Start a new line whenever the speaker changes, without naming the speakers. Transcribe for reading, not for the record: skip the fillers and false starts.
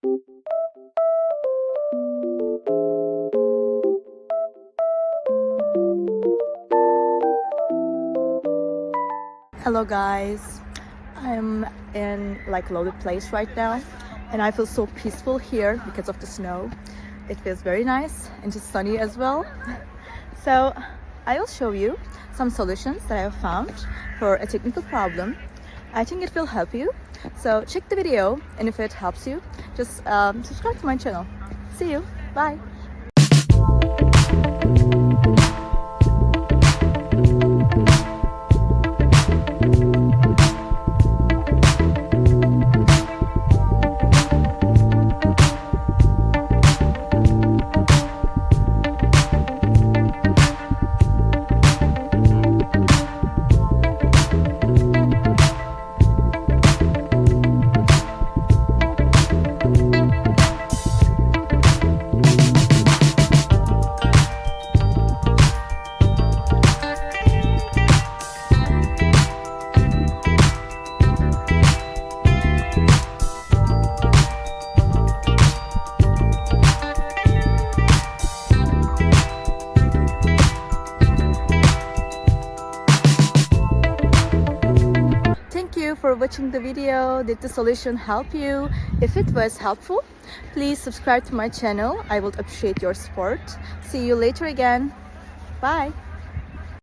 Hello guys, I'm in like loaded place right now and I feel so peaceful here because of the snow. It feels very nice and just sunny as well. So I will show you some solutions that I have found for a technical problem. I think it will help you. So check the video, and if it helps you, just subscribe to my channel. See you. Bye. Thank you for watching the video. Did the solution help you? If it was helpful, please subscribe to my channel. I would appreciate your support. See you later again. Bye.